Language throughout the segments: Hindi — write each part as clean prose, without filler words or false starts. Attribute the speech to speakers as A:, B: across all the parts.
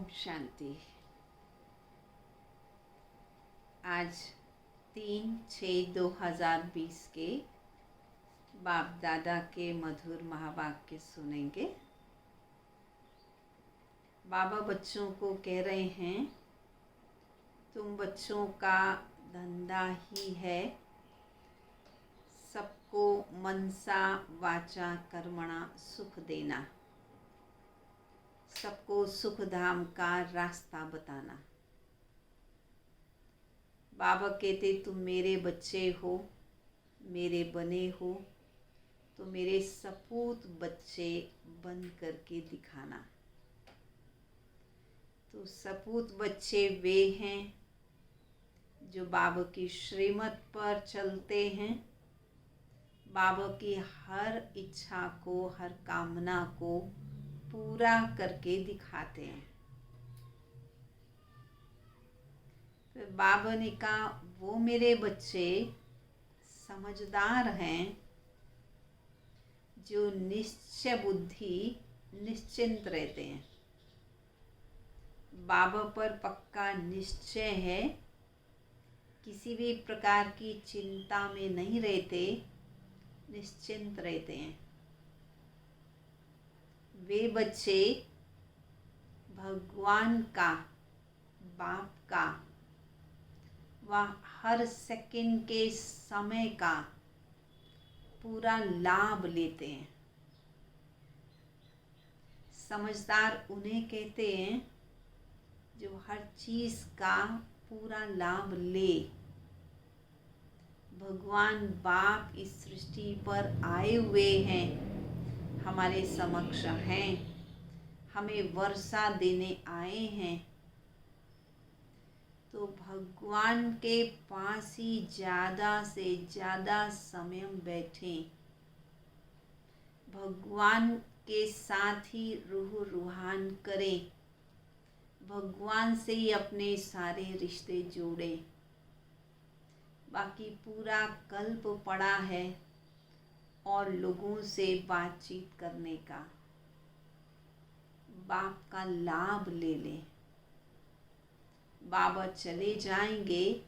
A: ओम शांति। आज 3/6/2020 के बाप दादा के मधुर महावाक्य सुनेंगे। बाबा बच्चों को कह रहे हैं, तुम बच्चों का धंधा ही है सबको मनसा वाचा कर्मणा सुख देना, सबको सुख धाम का रास्ता बताना। बाबा कहते तुम मेरे बच्चे हो, मेरे बने हो, तो मेरे सपूत बच्चे बन करके दिखाना। तो सपूत बच्चे वे हैं जो बाबा की श्रीमत पर चलते हैं, बाबा की हर इच्छा को, हर कामना को पूरा करके दिखाते हैं। फिर बाबा ने कहा वो मेरे बच्चे समझदार हैं जो निश्चय बुद्धि निश्चिंत रहते हैं। बाबा पर पक्का निश्चय है, किसी भी प्रकार की चिंता में नहीं रहते, निश्चिंत रहते हैं। वे बच्चे भगवान का, बाप का व हर सेकंड के समय का पूरा लाभ लेते हैं। समझदार उन्हें कहते हैं जो हर चीज़ का पूरा लाभ ले। भगवान बाप इस सृष्टि पर आए हुए हैं, हमारे समक्ष हैं, हमें वर्षा देने आए हैं। तो भगवान के पास ही ज़्यादा से ज़्यादा समय बैठें, भगवान के साथ ही रूह रूहान करें, भगवान से ही अपने सारे रिश्ते जोड़ें। बाकी पूरा कल्प पड़ा है और लोगों से बातचीत करने का, बाप का लाभ ले लें। बाबा चले जाएंगे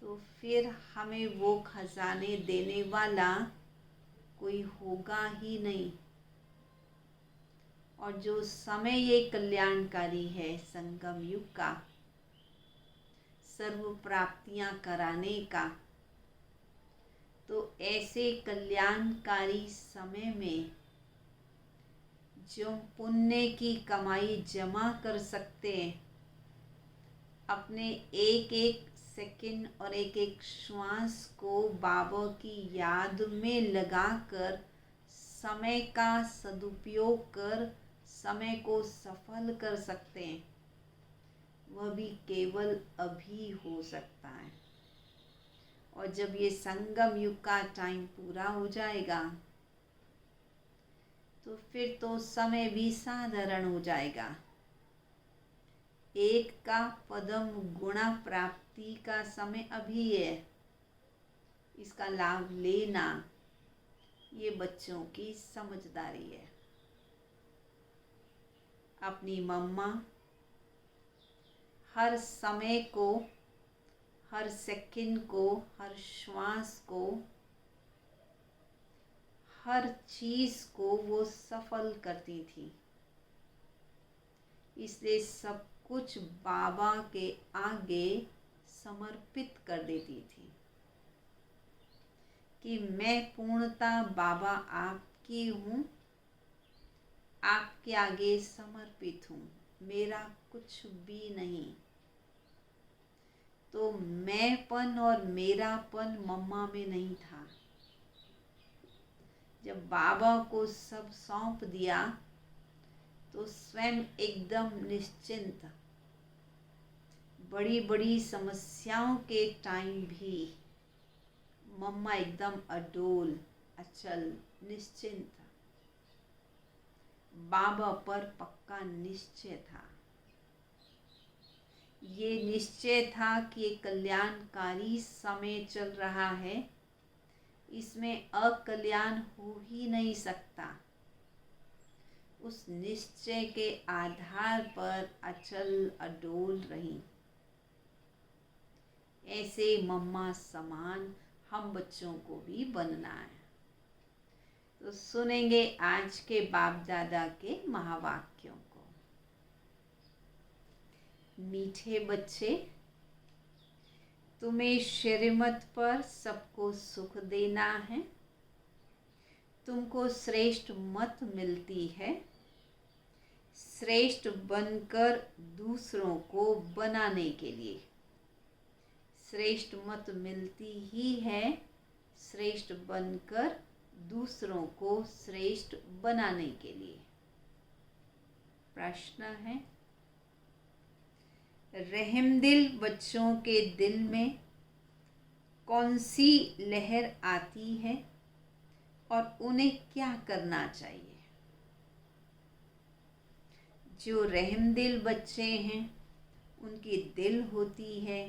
A: तो फिर हमें वो खजाने देने वाला कोई होगा ही नहीं। और जो समय ये कल्याणकारी है, संगम युग का, सर्व प्राप्तियां कराने का, तो ऐसे कल्याणकारी समय में जो पुण्य की कमाई जमा कर सकते हैं, अपने एक एक सेकंड और एक एक श्वास को बाबा की याद में लगाकर समय का सदुपयोग कर समय को सफल कर सकते हैं, वह भी केवल अभी हो सकता है। और जब ये संगम युग का टाइम पूरा हो जाएगा तो फिर तो समय भी साधारण हो जाएगा। एक का पदम गुणा प्राप्ति का समय अभी है, इसका लाभ लेना ये बच्चों की समझदारी है। अपनी मम्मा हर समय को, हर सेकंड को, हर श्वास को, हर चीज को वो सफल करती थी, इसलिए सब कुछ बाबा के आगे समर्पित कर देती थी कि मैं पूर्णतः बाबा आपकी हूँ, आपके आगे समर्पित हूँ, मेरा कुछ भी नहीं। तो मैंपन और मेरापन मम्मा में नहीं था। जब बाबा को सब सौंप दिया तो स्वयं एकदम निश्चिंत, बड़ी बड़ी समस्याओं के टाइम भी मम्मा एकदम अडोल, अचल, निश्चिंत, बाबा पर पक्का निश्चय था। ये निश्चय था कि ये कल्याणकारी समय चल रहा है, इसमें अकल्याण हो ही नहीं सकता। उस निश्चय के आधार पर अचल अडोल रहीं। ऐसे मम्मा समान हम बच्चों को भी बनना है। तो सुनेंगे आज के बाप दादा के महावाक्यों को। मीठे बच्चे, तुम्हें श्रीमत पर सबको सुख देना है। तुमको श्रेष्ठ मत मिलती है। श्रेष्ठ बनकर दूसरों को बनाने के लिए श्रेष्ठ मत मिलती ही है। श्रेष्ठ बनकर दूसरों को श्रेष्ठ बनाने के लिए। प्रश्न है, रहमदिल बच्चों के दिल में कौन सी लहर आती है और उन्हें क्या करना चाहिए? जो रहमदिल बच्चे हैं उनकी दिल होती है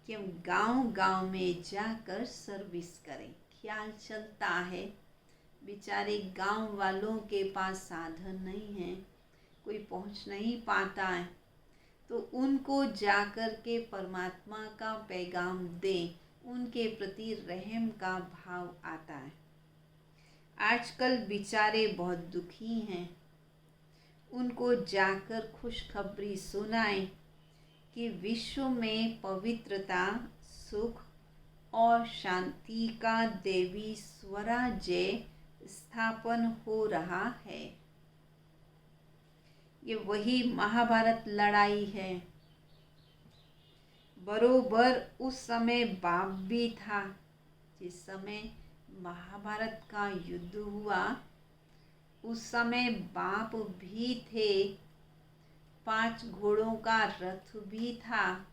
A: कि हम गांव-गांव में जाकर सर्विस करें। ख्याल चलता है बेचारे गांव वालों के पास साधन नहीं है, कोई पहुंच नहीं पाता है, तो उनको जाकर के परमात्मा का पैगाम दें। उनके प्रति रहम का भाव आता है। आजकल बेचारे बहुत दुखी हैं, उनको जाकर खुशखबरी सुनाएं कि विश्व में पवित्रता, सुख और शांति का देवी स्वराज्य स्थापन हो रहा है। ये वही महाभारत लड़ाई है। बरोबर उस समय बाप भी था जिस समय महाभारत का युद्ध हुआ। उस समय बाप भी थे, 5 घोड़ों का रथ भी था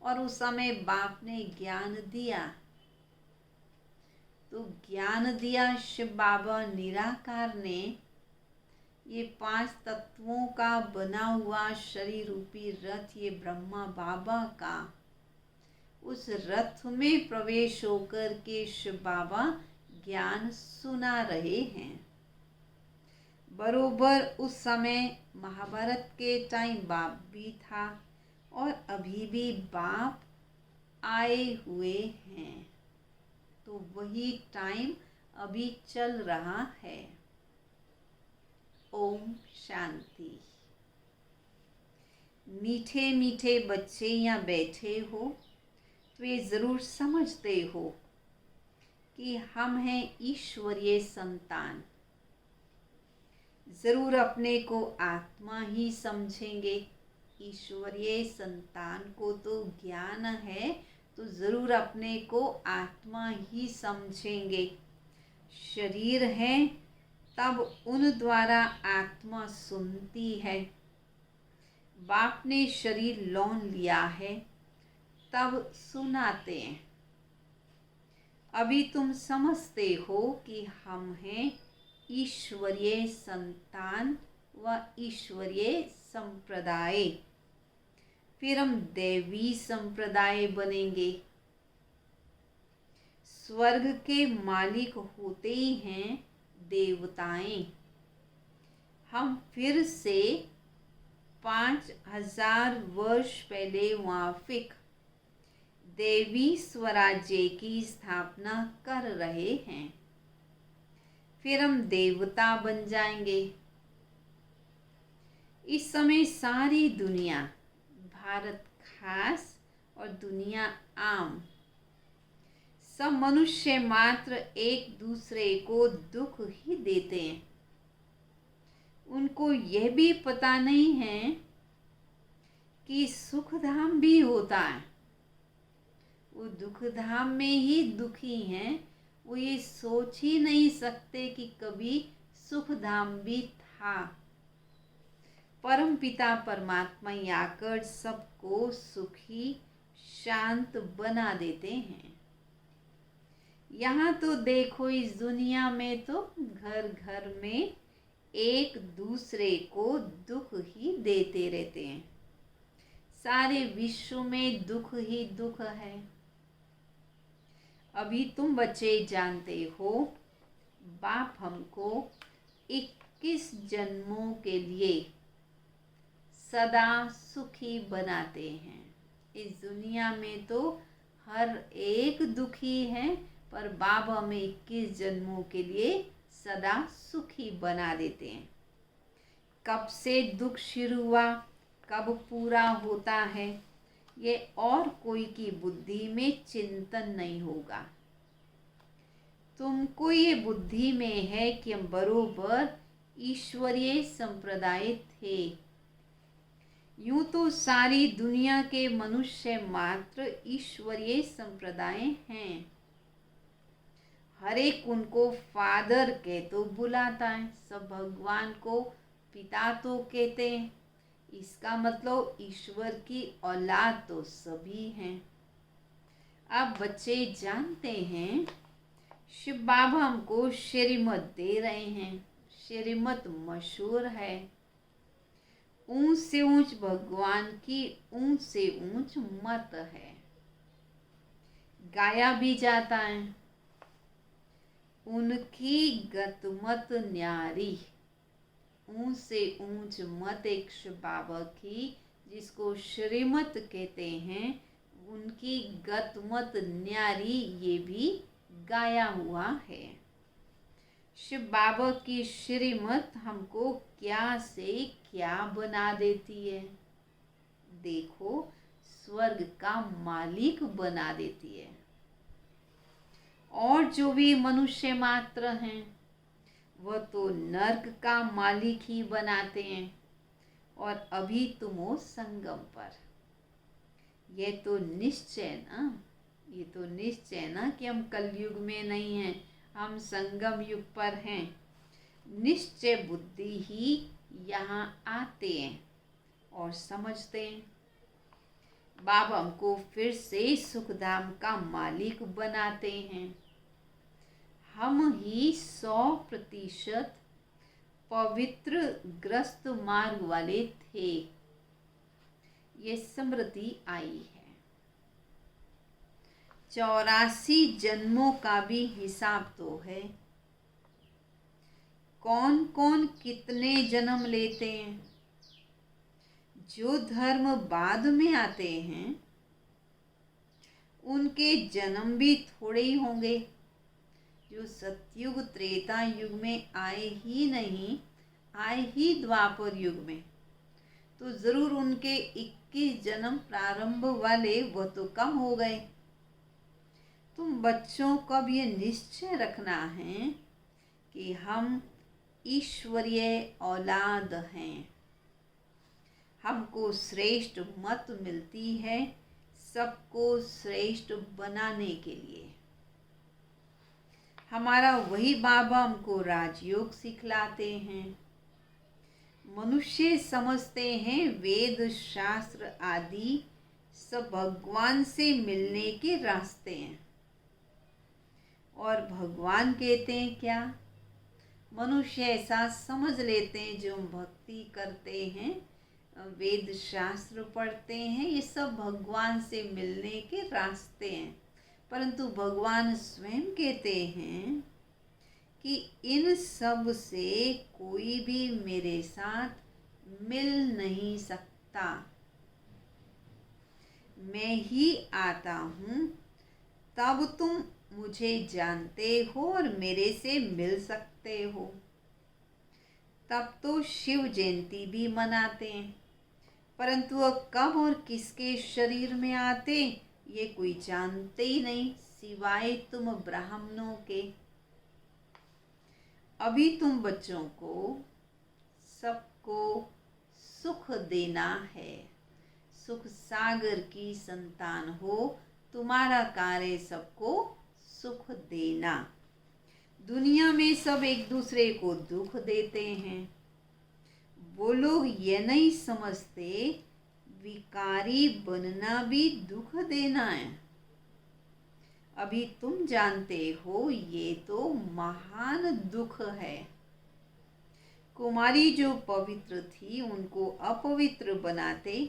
A: और उस समय बाप ने ज्ञान दिया। तो ज्ञान दिया शिव बाबा निराकार ने। ये 5 तत्वों का बना हुआ शरीर रूपी रथ, ये ब्रह्मा बाबा का, उस रथ में प्रवेश होकर के शिव बाबा ज्ञान सुना रहे हैं। बरोबर उस समय महाभारत के टाइम बाप भी था और अभी भी बाप आए हुए हैं। तो वही टाइम अभी चल रहा है। ओम शांति। मीठे मीठे बच्चे यहाँ बैठे हो तो ये ज़रूर समझते हो कि हम हैं ईश्वरीय संतान। ज़रूर अपने को आत्मा ही समझेंगे। ईश्वरीय संतान को तो ज्ञान है, तो ज़रूर अपने को आत्मा ही समझेंगे। शरीर है तब उन द्वारा आत्मा सुनती है। बाप ने शरीर लौन लिया है तब सुनाते हैं। अभी तुम समझते हो कि हम हैं ईश्वरीय संतान व ईश्वरीय संप्रदाय। फिर हम दैवी संप्रदाय बनेंगे। स्वर्ग के मालिक होते ही हैं देवताएं। हम फिर से 5000 वर्ष पहले वाफिक देवी स्वराज्य की स्थापना कर रहे हैं। फिर हम देवता बन जाएंगे। इस समय सारी दुनिया, भारत खास और दुनिया आम, सब मनुष्य मात्र एक दूसरे को दुख ही देते हैं। उनको यह भी पता नहीं है कि सुख धाम भी होता है। वो दुख धाम में ही दुखी हैं। वो ये सोच ही नहीं सकते कि कभी सुख धाम भी था। परम पिता परमात्मा आकर सबको सुखी शांत बना देते हैं। यहाँ तो देखो, इस दुनिया में तो घर घर में एक दूसरे को दुख ही देते रहते हैं। सारे विश्व में दुख ही दुख है। अभी तुम बच्चे जानते हो, बाप हमको एक 21 जन्मों के लिए सदा सुखी बनाते हैं। इस दुनिया में तो हर एक दुखी है, पर बाबा हमें 21 जन्मों के लिए सदा सुखी बना देते हैं। कब से दुख शुरू हुआ, कब पूरा होता है, ये और कोई की बुद्धि में चिंतन नहीं होगा। तुमको ये बुद्धि में है कि हम बरोबर ईश्वरीय संप्रदाय थे। यूं तो सारी दुनिया के मनुष्य मात्र ईश्वरीय संप्रदाय हैं। हर एक उनको फादर कह तो बुलाता है, सब भगवान को पिता तो कहते हैं। इसका मतलब ईश्वर की औलाद तो सभी हैं। अब बच्चे जानते हैं शिव बाबा हमको श्रीमत दे रहे हैं। श्रीमत मशहूर है, ऊंच से ऊंच भगवान की ऊंच से ऊंच मत है। गाया भी जाता है, उनकी गतमत न्यारी। ऊंच से ऊंच मत एक शिव बाबा की, जिसको श्रीमत कहते हैं, उनकी गतमत न्यारी, ये भी गाया हुआ है। शिव बाबा की श्रीमत हमको क्या से क्या बना देती है। देखो, स्वर्ग का मालिक बना देती है। और जो भी मनुष्य मात्र हैं, वह तो नर्क का मालिक ही बनाते हैं। और अभी तुम हो संगम पर। ये तो निश्चय ना, ये तो निश्चय ना कि हम कलयुग में नहीं हैं, हम संगम युग पर हैं। निश्चय बुद्धि ही यहाँ आते हैं और समझते हैं। बाबा हमको फिर से सुखधाम का मालिक बनाते हैं। हम ही 100% पवित्र ग्रस्त मार्ग वाले थे। ये स्मृति आई है। 84 जन्मों का भी हिसाब तो है। कौन कौन कितने जन्म लेते हैं। जो धर्म बाद में आते हैं, उनके जन्म भी थोड़े ही होंगे। जो सतयुग त्रेता युग में आए ही नहीं, आए ही द्वापर युग में, तो जरूर उनके 21 जन्म प्रारंभ वाले वह तो कम हो गए। तुम बच्चों को अब ये निश्चय रखना है कि हम ईश्वरीय औलाद हैं। हमको श्रेष्ठ मत मिलती है सबको श्रेष्ठ बनाने के लिए। हमारा वही बाबा हमको राजयोग सिखलाते हैं। मनुष्य समझते हैं वेद शास्त्र आदि सब भगवान से मिलने के रास्ते हैं, और भगवान कहते हैं क्या? मनुष्य ऐसा समझ लेते हैं जो भक्ति करते हैं, वेद शास्त्र पढ़ते हैं, ये सब भगवान से मिलने के रास्ते हैं। परंतु भगवान स्वयं कहते हैं कि इन सब से कोई भी मेरे साथ मिल नहीं सकता। मैं ही आता हूँ, तब तुम मुझे जानते हो और मेरे से मिल सकते हो। तब तो शिव जयंती भी मनाते हैं, परंतु अब कब और किसके शरीर में आते ये कोई जानते ही नहीं, सिवाय तुम ब्राह्मणों के। अभी तुम बच्चों को सबको सुख देना है। सुख सागर की संतान हो, तुम्हारा कार्य सबको सुख देना। दुनिया में सब एक दूसरे को दुख देते हैं। वो लोग ये नहीं समझते विकारी बनना भी दुख देना है। अभी तुम जानते हो ये तो महान दुख है। कुमारी जो पवित्र थी उनको अपवित्र बनाते,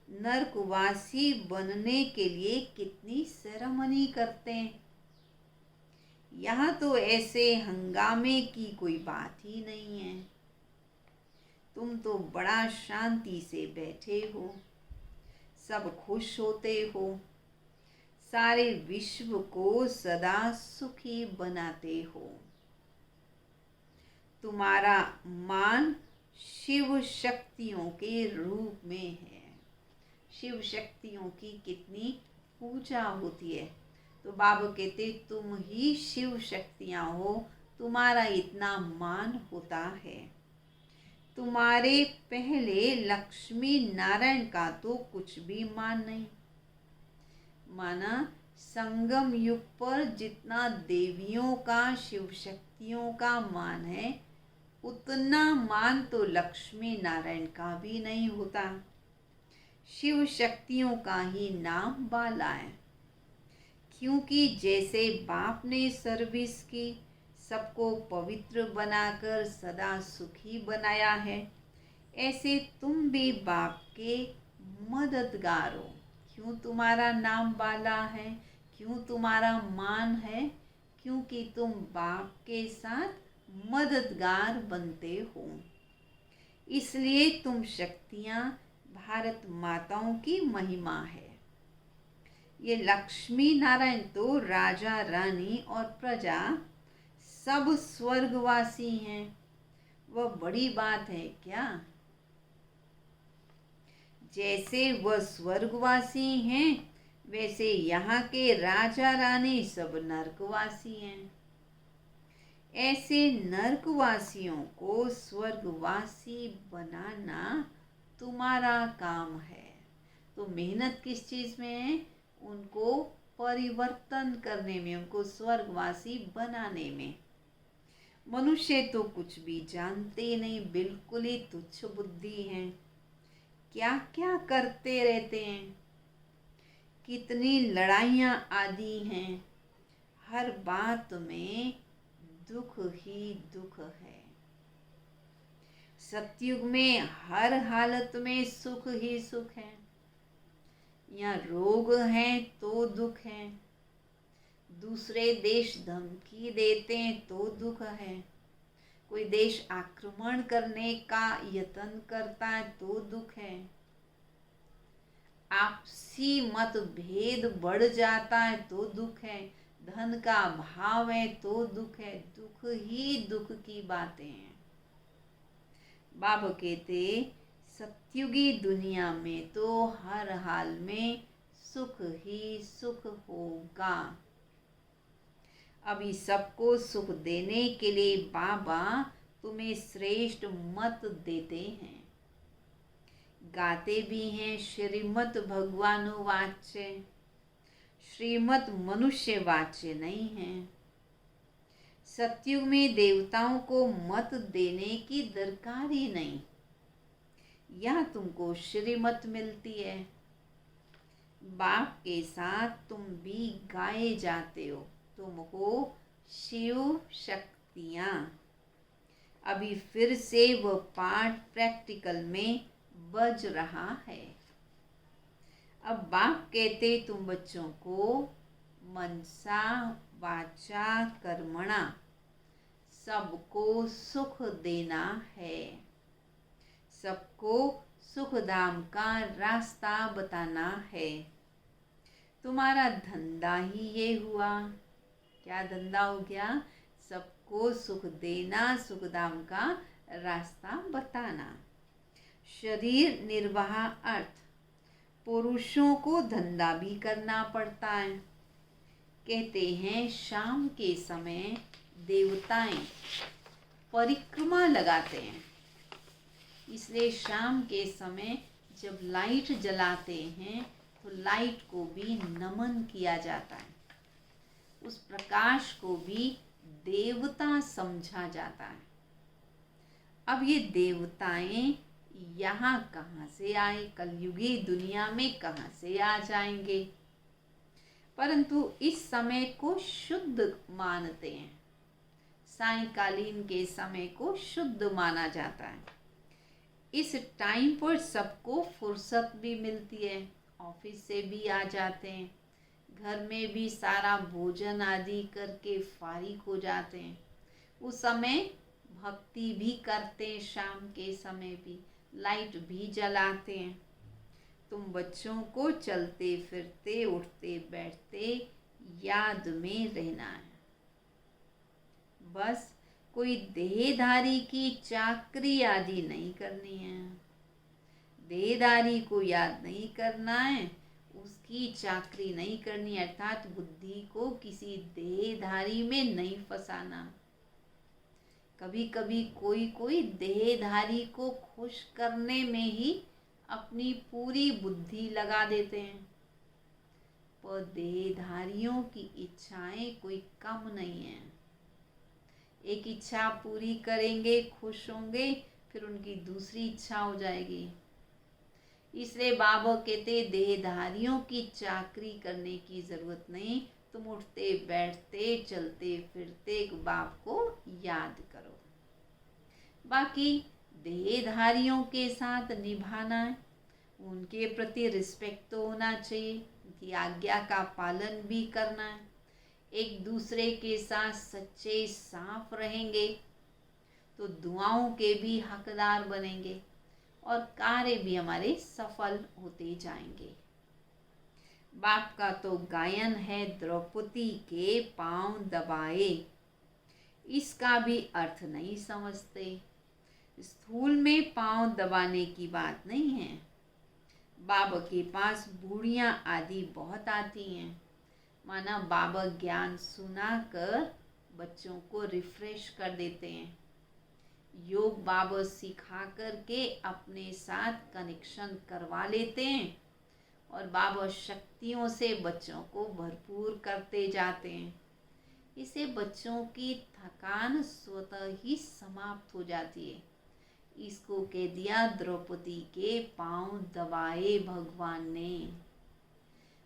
A: नरकवासी बनने के लिए कितनी सेरेमनी करते हैं। यहाँ तो ऐसे हंगामे की कोई बात ही नहीं है। तुम तो बड़ा शांति से बैठे हो, सब खुश होते हो, सारे विश्व को सदा सुखी बनाते हो। तुम्हारा मान शिव शक्तियों के रूप में है। शिव शक्तियों की कितनी पूजा होती है। तो बाबा कहते तुम ही शिव शक्तियाँ हो, तुम्हारा इतना मान होता है। तुम्हारे पहले लक्ष्मी नारायण का तो कुछ भी मान नहीं। माना संगम युग पर जितना देवियों का शिव शक्तियों का मान है, उतना मान तो लक्ष्मी नारायण का भी नहीं होता। शिव शक्तियों का ही नाम बाला है, क्योंकि जैसे बाप ने सर्विस की, सबको पवित्र बनाकर सदा सुखी बनाया है, ऐसे तुम भी बाप के मददगार हो। क्यों तुम्हारा नाम बाला है, क्यों तुम्हारा मान है? क्योंकि तुम बाप के साथ मददगार बनते हो। इसलिए तुम शक्तियाँ भारत माताओं की महिमा है। ये लक्ष्मी नारायण तो राजा रानी और प्रजा सब स्वर्गवासी हैं। वह बड़ी बात है क्या? जैसे वह स्वर्गवासी हैं, वैसे यहाँ के राजा रानी सब नरकवासी हैं। ऐसे नरकवासियों को स्वर्गवासी बनाना तुम्हारा काम है। तो मेहनत किस चीज़ में है? उनको परिवर्तन करने में, उनको स्वर्गवासी बनाने में। मनुष्य तो कुछ भी जानते नहीं, बिल्कुल ही तुच्छ बुद्धि हैं। क्या क्या करते रहते हैं, कितनी लड़ाइयाँ आदि हैं, हर बात में दुख ही दुख है। सतयुग में हर हालत में सुख ही सुख है। यहाँ रोग हैं तो दुख है, दूसरे देश धमकी देते हैं तो दुख है, कोई देश आक्रमण करने का यत्न करता है तो दुख है, आपसी मतभेद बढ़ जाता है तो दुख है, धन का अभाव है तो दुख है। दुख ही दुख की बातें हैं। बाबा कहते सत्युगी दुनिया में तो हर हाल में सुख ही सुख होगा। अभी सबको सुख देने के लिए बाबा तुम्हें श्रेष्ठ मत देते हैं, गाते भी हैं श्रीमत भगवानो वाच्य, श्रीमत मनुष्य वाच्य नहीं है। सतयुग में देवताओं को मत देने की दरकार ही नहीं, यहाँ तुमको श्रीमत मिलती है। बाप के साथ तुम भी गाए जाते हो, तुम हो शिव शक्तियाँ। अभी फिर से वह पाठ प्रैक्टिकल में बज रहा है। अब बाप कहते तुम बच्चों को मनसा वाचा कर्मणा सबको सुख देना है, सबको सुख धाम का रास्ता बताना है। तुम्हारा धंधा ही ये हुआ। क्या धंधा हो गया? सबको सुख देना, सुख धाम का रास्ता बताना। शरीर निर्वाह अर्थ पुरुषों को धंधा भी करना पड़ता है। कहते हैं शाम के समय देवताएं परिक्रमा लगाते हैं, इसलिए शाम के समय जब लाइट जलाते हैं तो लाइट को भी नमन किया जाता है, उस प्रकाश को भी देवता समझा जाता है। अब ये देवताएं यहाँ कहाँ से आए? कलयुगी दुनिया में कहाँ से आ जाएंगे? परंतु इस समय को शुद्ध मानते हैं, सायंकालीन के समय को शुद्ध माना जाता है। इस टाइम पर सबको फुर्सत भी मिलती है, ऑफिस से भी आ जाते हैं, घर में भी सारा भोजन आदि करके फारिग हो जाते हैं। उस समय भक्ति भी करते हैं, शाम के समय भी लाइट भी जलाते हैं। तुम बच्चों को चलते फिरते उठते बैठते याद में रहना है। बस कोई देहधारी की चाकरी आदि नहीं करनी है। देहधारी को याद नहीं करना है, उसकी चाकरी नहीं करनी, अर्थात बुद्धि को किसी देहधारी में नहीं फंसाना। कभी कभी कोई कोई देहधारी को खुश करने में ही अपनी पूरी बुद्धि लगा देते हैं, पर देहधारियों की इच्छाएं कोई कम नहीं है। एक इच्छा पूरी करेंगे, खुश होंगे, फिर उनकी दूसरी इच्छा हो जाएगी। इसलिए बाबा कहते देहधारियों की चाकरी करने की जरूरत नहीं, तुम उठते बैठते चलते फिरते बाप को याद करो। बाकी देहधारियों के साथ निभाना है, उनके प्रति रिस्पेक्ट तो होना चाहिए, उनकी आज्ञा का पालन भी करना है। एक दूसरे के साथ सच्चे साफ रहेंगे तो दुआओं के भी हकदार बनेंगे और कार्य भी हमारे सफल होते जाएंगे। बाप का तो गायन है द्रौपदी के पांव दबाए, इसका भी अर्थ नहीं समझते। स्थूल में पांव दबाने की बात नहीं है। बाबा के पास बूढ़ियां आदि बहुत आती हैं, माना बाबा ज्ञान सुनाकर बच्चों को रिफ्रेश कर देते हैं। योग बाबा सिखा करके अपने साथ कनेक्शन करवा लेते हैं और बाबा शक्तियों से बच्चों को भरपूर करते जाते हैं। इससे बच्चों की थकान स्वतः ही समाप्त हो जाती है। इसको कह दिया द्रौपदी के पांव दबाए भगवान ने।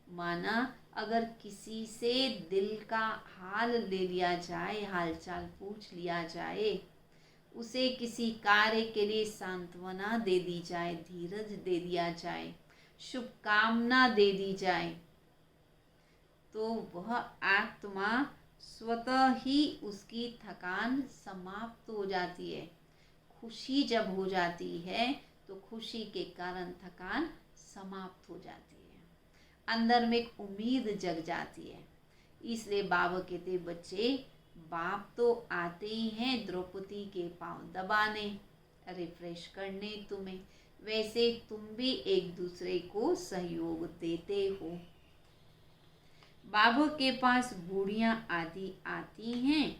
A: माना अगर किसी से दिल का हाल ले लिया जाए, हालचाल पूछ लिया जाए, उसे किसी कार्य के लिए सांत्वना दे दी जाए, धीरज दे दिया जाए, शुभकामना दे दी जाए, तो वह आत्मा स्वतः ही उसकी थकान समाप्त हो जाती है। खुशी जब हो जाती है तो खुशी के कारण थकान समाप्त हो जाती है, अंदर में एक उम्मीद जग जाती है। इसलिए बाबा कहते बच्चे, बाप तो आते ही हैं द्रौपदी के पांव दबाने, रिफ्रेश करने तुम्हें, वैसे तुम भी एक दूसरे को सहयोग देते हो। बाबा के पास बूढ़ियां आदि आती हैं,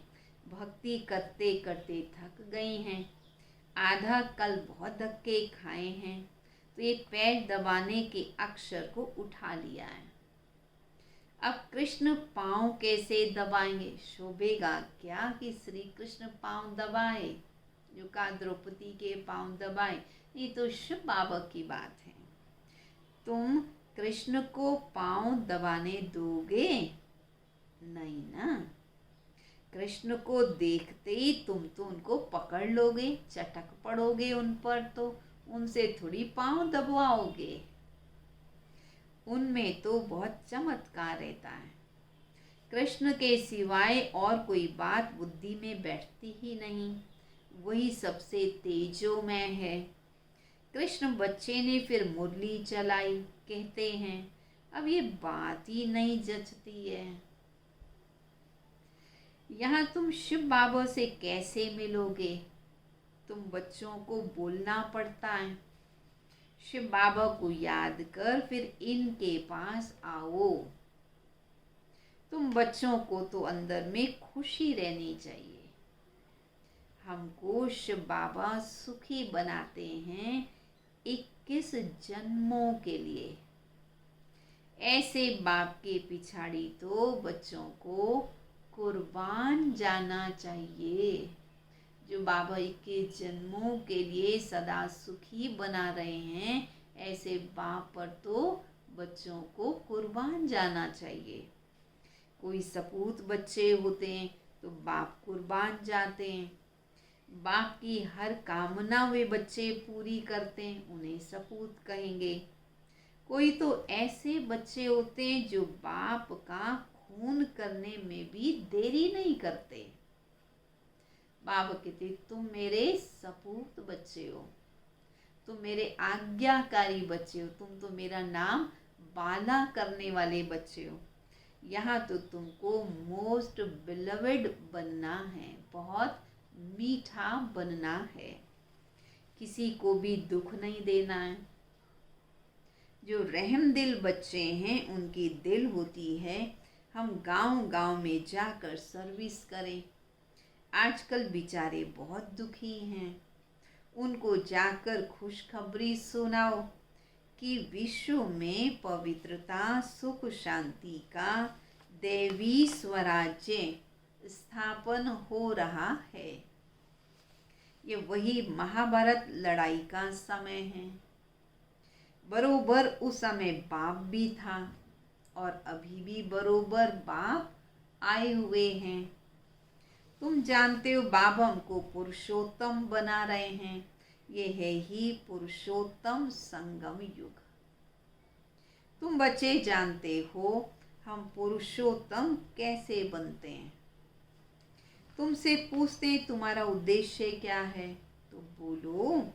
A: भक्ति करते करते थक गई हैं, आधा कल बहुत धक्के खाए हैं, तो ये पैर दबाने के अक्षर को उठा लिया है। अब कृष्ण पांव कैसे दबाएंगे? शोभेगा क्या कि श्री कृष्ण पांव दबाए? जो कहा द्रौपदी के पांव दबाए, ये तो शिव बाबा की बात है। तुम कृष्ण को पांव दबाने दोगे? नहीं ना। कृष्ण को देखते ही तुम तो उनको पकड़ लोगे, चटक पड़ोगे उन पर, तो उनसे थोड़ी पांव दबाओगे। उनमें तो बहुत चमत्कार रहता है। कृष्ण के सिवाय और कोई बात बुद्धि में बैठती ही नहीं, वही सबसे तेजोमय है। कृष्ण बच्चे ने फिर मुरली चलाई, कहते हैं अब ये बात ही नहीं जचती है। यहाँ तुम शिव बाबा से कैसे मिलोगे? तुम बच्चों को बोलना पड़ता है, शिव बाबा को याद कर फिर इनके पास आओ। तुम बच्चों को तो अंदर में खुशी रहनी चाहिए। हमको शिव बाबा सुखी बनाते हैं 21 जन्मों के लिए। ऐसे बाप के पिछाड़ी तो बच्चों को कुर्बान जाना चाहिए। जो बाबा 21 जन्मों के लिए सदा सुखी बना रहे हैं, ऐसे बाप पर तो बच्चों को कुर्बान जाना चाहिए। कोई सपूत बच्चे होते हैं तो बाप कुर्बान जाते हैं। बाप की हर कामना वे बच्चे पूरी करते हैं, उन्हें सपूत कहेंगे। कोई तो ऐसे बच्चे होते हैं जो बाप का खून करने में भी देरी नहीं करते। बाप कहते तुम मेरे सपूत बच्चे हो, तुम मेरे आज्ञाकारी बच्चे हो, तुम तो मेरा नाम बाला करने वाले बच्चे हो। यहाँ तो तुमको मोस्ट बिलवेड बनना है, बहुत मीठा बनना है, किसी को भी दुख नहीं देना है। जो रहम दिल बच्चे हैं उनकी दिल होती है हम गांव-गांव में जाकर सर्विस करें। आजकल बेचारे बहुत दुखी हैं, उनको जाकर खुशखबरी सुनाओ कि विश्व में पवित्रता, सुख, शांति का दैवी स्वराज्य स्थापन हो रहा है। ये वही महाभारत लड़ाई का समय है। बरोबर उस समय बाप भी था और अभी भी बरोबर बाप आए हुए हैं। तुम जानते हो बाप हमको पुरुषोत्तम बना रहे हैं। ये है ही पुरुषोत्तम संगम युग। तुम बच्चे जानते हो हम पुरुषोत्तम कैसे बनते हैं। तुमसे पूछते हैं तुम्हारा उद्देश्य क्या है, तो बोलो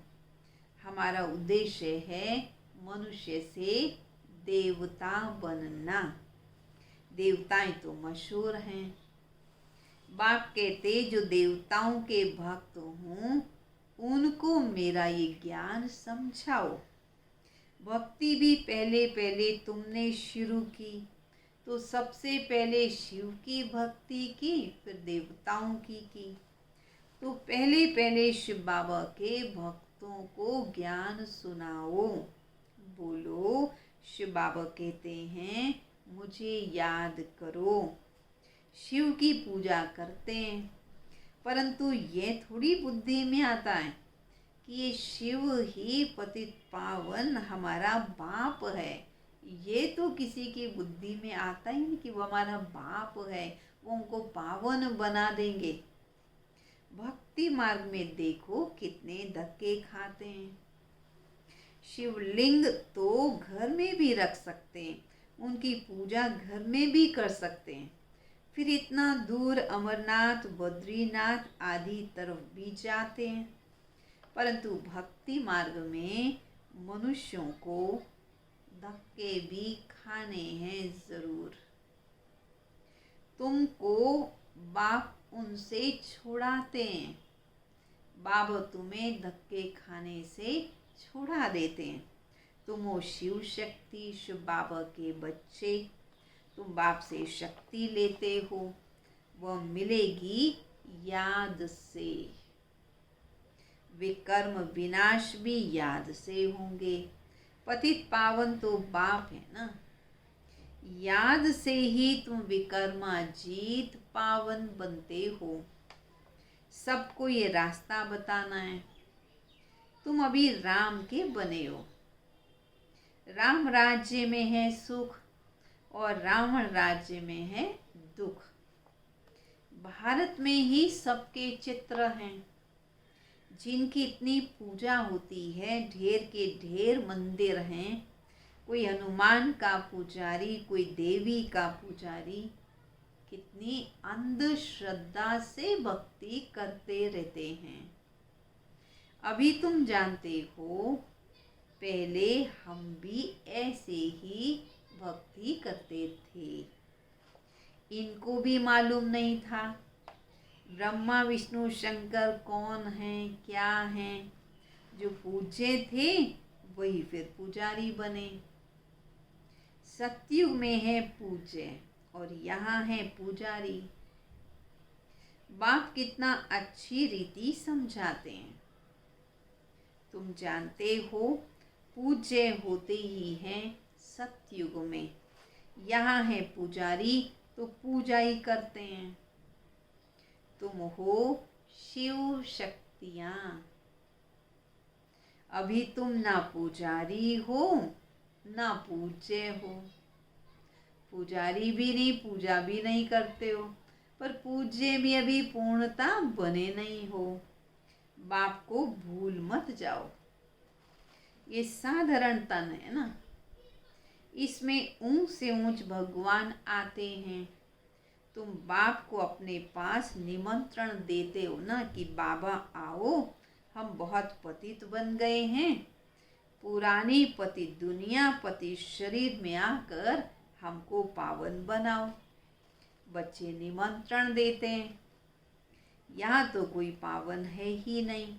A: हमारा उद्देश्य है मनुष्य से देवता बनना। देवताएं तो मशहूर हैं। बाप कहते जो देवताओं के भक्त हों उनको मेरा ये ज्ञान समझाओ। भक्ति भी पहले पहले तुमने शुरू की तो सबसे पहले शिव की भक्ति की, फिर देवताओं की। तो पहले पहले शिव बाबा के भक्तों को ज्ञान सुनाओ। बोलो शिव बाबा कहते हैं मुझे याद करो। शिव की पूजा करते हैं, परंतु ये थोड़ी बुद्धि में आता है कि ये शिव ही पतित पावन हमारा बाप है। ये तो किसी की बुद्धि में आता ही नहीं कि वो हमारा बाप है, वो उनको पावन बना देंगे। भक्ति मार्ग में देखो कितने धक्के खाते हैं। शिवलिंग तो घर में भी रख सकते हैं, उनकी पूजा घर में भी कर सकते हैं, फिर इतना दूर अमरनाथ, बद्रीनाथ आदि तरफ भी जाते हैं। परंतु भक्ति मार्ग में मनुष्यों को धक्के भी खाने हैं जरूर। तुमको बाप उनसे छुड़ाते हैं। बाबा तुम्हें धक्के खाने से छुड़ा देते हैं। तुम हो शिव शक्ति, शिव बाबा के बच्चे। तुम बाप से शक्ति लेते हो, वह मिलेगी याद से। विकर्म विनाश भी याद से होंगे। पतित पावन तो बाप है ना। याद से ही तुम विकर्माजीत पावन बनते हो। सबको ये रास्ता बताना है। तुम अभी राम के बने हो। राम राज्य में है सुख और रावण राज्य में है दुख। भारत में ही सबके चित्र हैं जिनकी इतनी पूजा होती है। ढेर के ढेर मंदिर हैं। कोई हनुमान का पुजारी, कोई देवी का पुजारी, कितनी अंधश्रद्धा से भक्ति करते रहते हैं। अभी तुम जानते हो पहले हम भी ऐसे ही भक्ति करते थे। इनको भी मालूम नहीं था ब्रह्मा विष्णु शंकर कौन हैं, क्या हैं। जो पूज्य थे वही फिर पुजारी बने। सतयुग में है पूज्य और यहाँ है पुजारी। बाप कितना अच्छी रीति समझाते हैं। तुम जानते हो पूज्य होते ही हैं सतयुग में। यहाँ है पुजारी तो पूजा ही करते हैं। तुम हो शिव शक्तियाँ। अभी तुम ना पुजारी हो ना पूज्य हो। पुजारी भी नहीं, पूजा भी नहीं करते हो, पर पूज्य भी अभी पूर्णता बने नहीं हो। बाप को भूल मत जाओ। ये साधारण तन है ना। इसमें ऊंच से ऊंच भगवान आते हैं। तुम बाप को अपने पास निमंत्रण देते हो ना कि बाबा आओ, हम बहुत पतित बन गए हैं, पुरानी पतित दुनिया पतित शरीर में आकर हमको पावन बनाओ। बच्चे निमंत्रण देते हैं। यहाँ तो कोई पावन है ही नहीं।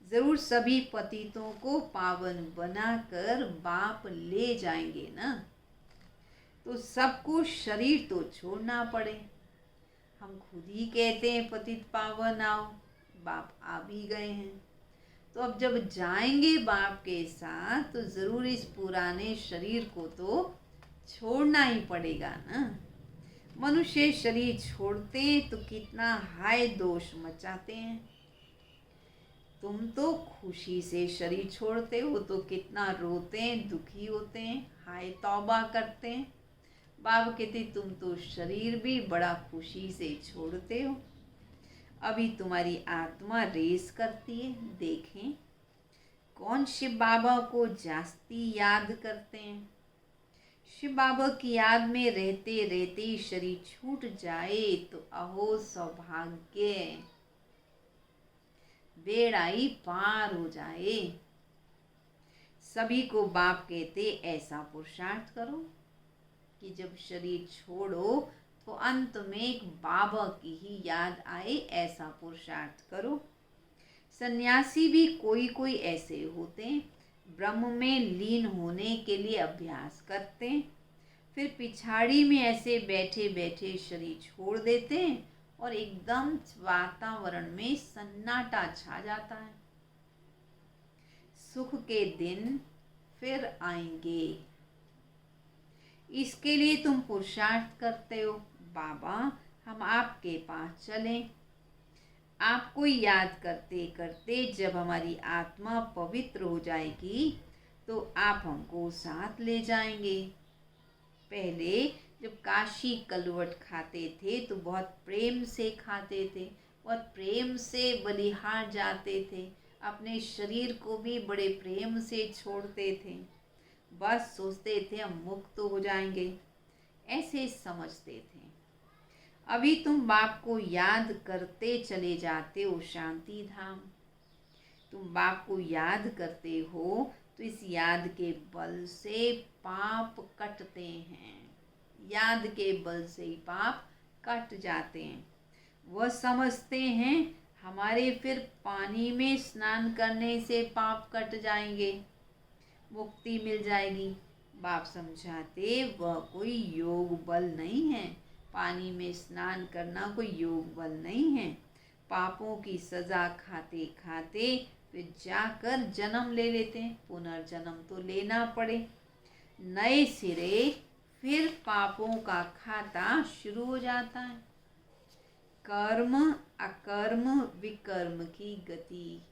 A: जरूर सभी पतितों को पावन बनाकर बाप ले जाएंगे ना, तो सबको शरीर तो छोड़ना पड़े। हम खुद ही कहते हैं पतित पावन आओ, बाप आ भी गए हैं। तो अब जब जाएंगे बाप के साथ तो जरूर इस पुराने शरीर को तो छोड़ना ही पड़ेगा ना। मनुष्य शरीर छोड़ते हैं तो कितना हाय दोष मचाते हैं। तुम तो खुशी से शरीर छोड़ते हो तो कितना रोते हैं, दुखी होते हैं, हाय तौबा करते हैं। बाबा कहते तुम तो शरीर भी बड़ा खुशी से छोड़ते हो। अभी तुम्हारी आत्मा रेस करती है, देखें कौन शिव बाबा को जास्ती याद करते हैं। शिव बाबा की याद में रहते रहते शरीर छूट जाए तो अहो सौभाग्य, बेड़ा ही पार हो जाए। सभी को बाप कहते ऐसा पुरुषार्थ करो कि जब शरीर छोड़ो तो अंत में एक बाबा की ही याद आए, ऐसा पुरुषार्थ करो। सन्यासी भी कोई कोई ऐसे होते हैं, ब्रह्म में लीन होने के लिए अभ्यास करते हैं, फिर पिछाड़ी में ऐसे बैठे बैठे शरीर छोड़ देते हैं और एकदम वातावरण में सन्नाटा छा जाता है। सुख के दिन फिर आएंगे, इसके लिए तुम पुरुषार्थ करते हो। बाबा हम आपके पास चलें। आपको याद करते करते जब हमारी आत्मा पवित्र हो जाएगी तो आप हमको साथ ले जाएंगे। पहले जब काशी कलवट खाते थे तो बहुत प्रेम से खाते थे, बहुत प्रेम से बलिहार जाते थे, अपने शरीर को भी बड़े प्रेम से छोड़ते थे। बस सोचते थे हम मुक्त हो जाएंगे, ऐसे समझते थे। अभी तुम बाप को याद करते चले जाते हो शांति धाम। तुम बाप को याद करते हो तो इस याद के बल से पाप कटते हैं। याद के बल से ही पाप कट जाते हैं। वह समझते हैं हमारे फिर पानी में स्नान करने से पाप कट जाएंगे, मुक्ति मिल जाएगी। बाप समझाते वह कोई योग बल नहीं है, पानी में स्नान करना कोई योग बल नहीं है। पापों की सजा खाते खाते फिर जाकर जन्म ले लेते हैं, पुनर्जन्म तो लेना पड़े। नए सिरे फिर पापों का खाता शुरू हो जाता है। कर्म अकर्म विकर्म की गति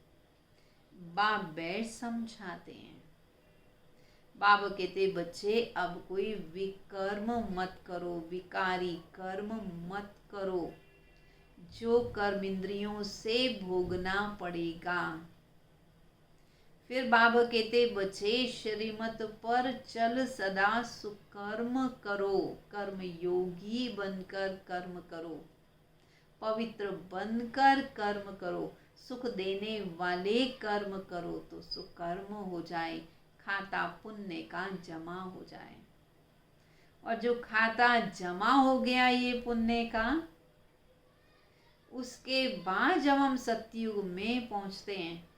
A: बाप बैठ समझाते हैं। बाबा कहते बच्चे अब कोई विकर्म मत करो, विकारी कर्म मत करो, जो कर्म इंद्रियों से भोगना पड़ेगा। फिर बाबा कहते बच्चे श्रीमत पर चल सदा सुकर्म करो, कर्म योगी बनकर कर्म करो, पवित्र बनकर कर्म करो, सुख देने वाले कर्म करो तो सुकर्म हो जाए, खाता पुण्य का जमा हो जाए। और जो खाता जमा हो गया ये पुण्य का, उसके बाद जब हम सतयुग में पहुंचते हैं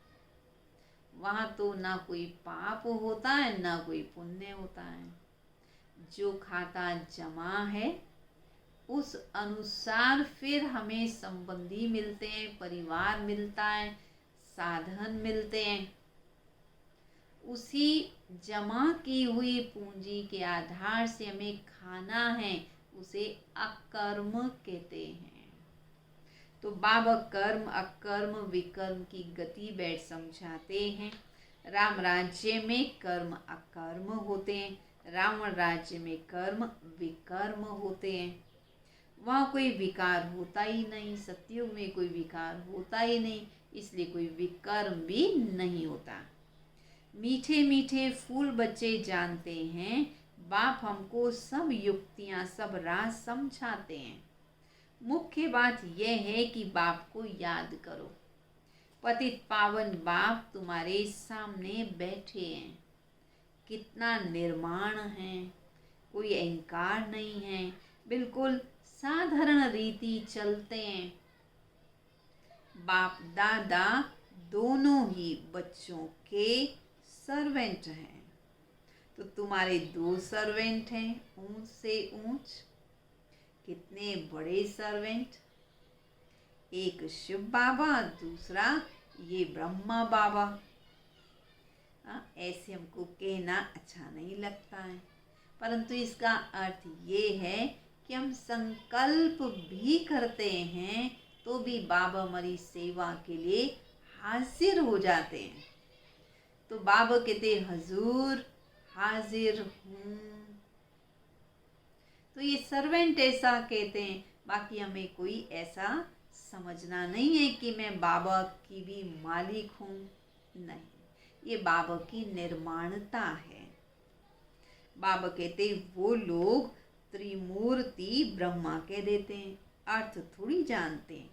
A: वहां तो ना कोई पाप होता है ना कोई पुण्य होता है। जो खाता जमा है उस अनुसार फिर हमें संबंधी मिलते हैं, परिवार मिलता है, साधन मिलते हैं। उसी जमा की हुई पूंजी के आधार से हमें खाना है, उसे अकर्म कहते हैं। तो बाबा कर्म अकर्म विकर्म की गति बैठ समझाते हैं। राम राज्य में कर्म अकर्म होते हैं, रावण राज्य में कर्म विकर्म होते हैं। वहाँ कोई विकार होता ही नहीं, सतयुग में कोई विकार होता ही नहीं, इसलिए कोई विकर्म भी नहीं होता। मीठे मीठे फूल बच्चे जानते हैं, बाप हमको सब युक्तियां सब राज समझाते हैं। मुख्य बात यह है कि बाप को याद करो। पतित पावन बाप तुम्हारे सामने बैठे हैं। कितना निर्माण है, कोई अहंकार नहीं है, बिल्कुल साधारण रीति चलते हैं। बाप दादा दोनों ही बच्चों के सर्वेंट हैं। तो तुम्हारे 2 सर्वेंट हैं, ऊंच से ऊंच। कितने बड़े सर्वेंट, एक शिव बाबा, दूसरा ये ब्रह्मा बाबा। ऐसे हमको कहना अच्छा नहीं लगता है, परंतु इसका अर्थ ये है कि हम संकल्प भी करते हैं तो भी बाबा हमारी सेवा के लिए हाजिर हो जाते हैं। तो बाबा कहते हजूर हाजिर हूँ। तो ये सर्वेंट ऐसा कहते हैं। बाकी हमें कोई ऐसा समझना नहीं है कि मैं बाबा की भी मालिक हूँ, नहीं, ये बाबा की निर्माणता है। बाबा कहते वो लोग त्रिमूर्ति ब्रह्मा कह देते हैं, अर्थ थोड़ी जानते हैं।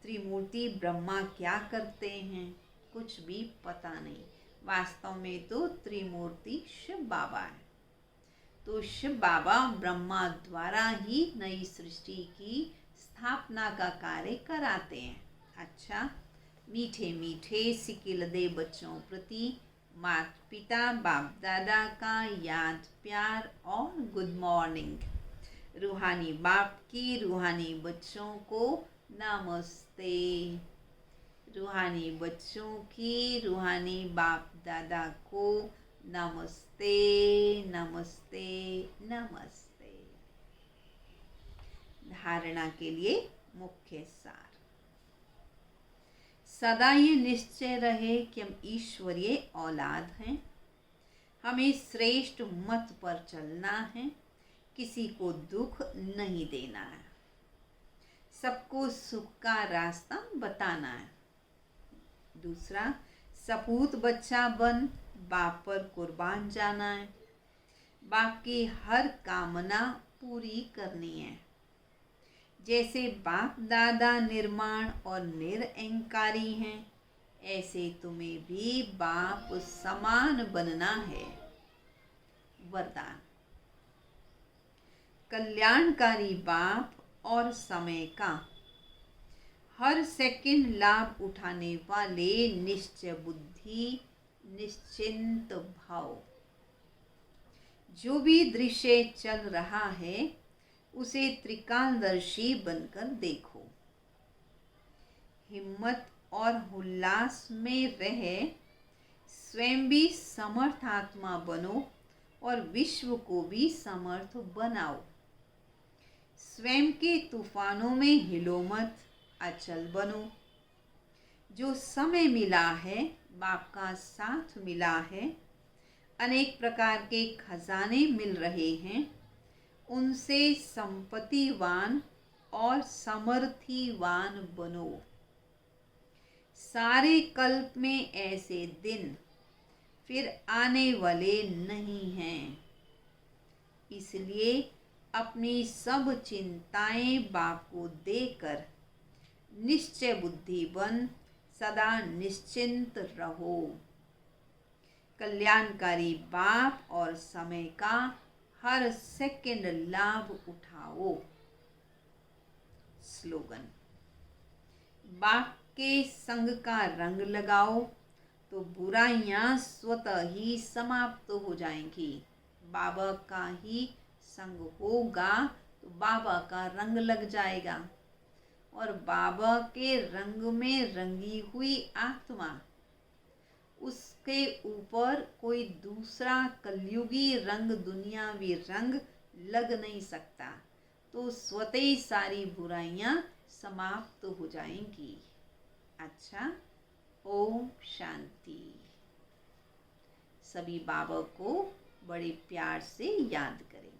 A: त्रिमूर्ति ब्रह्मा क्या करते हैं कुछ भी पता नहीं। वास्तव में तो त्रिमूर्ति शिव बाबा है। तो शिव बाबा ब्रह्मा द्वारा ही नई सृष्टि की स्थापना का कार्य कराते हैं। अच्छा, मीठे मीठे सिकिलदे बच्चों प्रति माता पिता बाप दादा का याद प्यार और गुड मॉर्निंग। रूहानी बाप की रूहानी बच्चों को नमस्ते। रूहानी बच्चों की रूहानी बाप दादा को नमस्ते नमस्ते नमस्ते। धारणा के लिए मुख्य सार। सदा ये निश्चय रहे कि हम ईश्वरीय औलाद हैं। हमें श्रेष्ठ मत पर चलना है, किसी को दुख नहीं देना है, सबको सुख का रास्ता बताना है। दूसरा, सपूत बच्चा बन बाप पर कुर्बान जाना है, बाप की हर कामना पूरी करनी है। जैसे बाप दादा निर्माण और निरअहंकारी हैं, ऐसे तुम्हें भी बाप समान बनना है। वरदान। कल्याणकारी बाप और समय का हर सेकंड लाभ उठाने वाले निश्चय बुद्धि निश्चिंत भाव। जो भी दृश्य चल रहा है उसे त्रिकालदर्शी बनकर देखो। हिम्मत और उल्लास में रह स्वयं भी समर्थ आत्मा बनो और विश्व को भी समर्थ बनाओ। स्वयं के तूफानों में हिलो मत, अचल बनो। जो समय मिला है बाप का साथ मिला है, अनेक प्रकार के खजाने मिल रहे हैं, उनसे संपत्तिवान और समर्थिवान बनो। सारे कल्प में ऐसे दिन फिर आने वाले नहीं हैं, इसलिए अपनी सब चिंताएं बाप को देकर निश्चय बुद्धि बन सदा निश्चिंत रहो। कल्याणकारी बाप और समय का हर सेकंड लाभ उठाओ। स्लोगन। बाप के संग का रंग लगाओ तो बुराइयां स्वतः ही समाप्त हो जाएंगी। बाबा का ही संग होगा तो बाबा का रंग लग जाएगा, और बाबा के रंग में रंगी हुई आत्मा, उसके ऊपर कोई दूसरा कलयुगी रंग दुनियावी रंग लग नहीं सकता, तो स्वतः ही सारी बुराइयां समाप्त हो जाएंगी। अच्छा, ओम शांति। सभी बाबा को बड़े प्यार से याद करेंगे।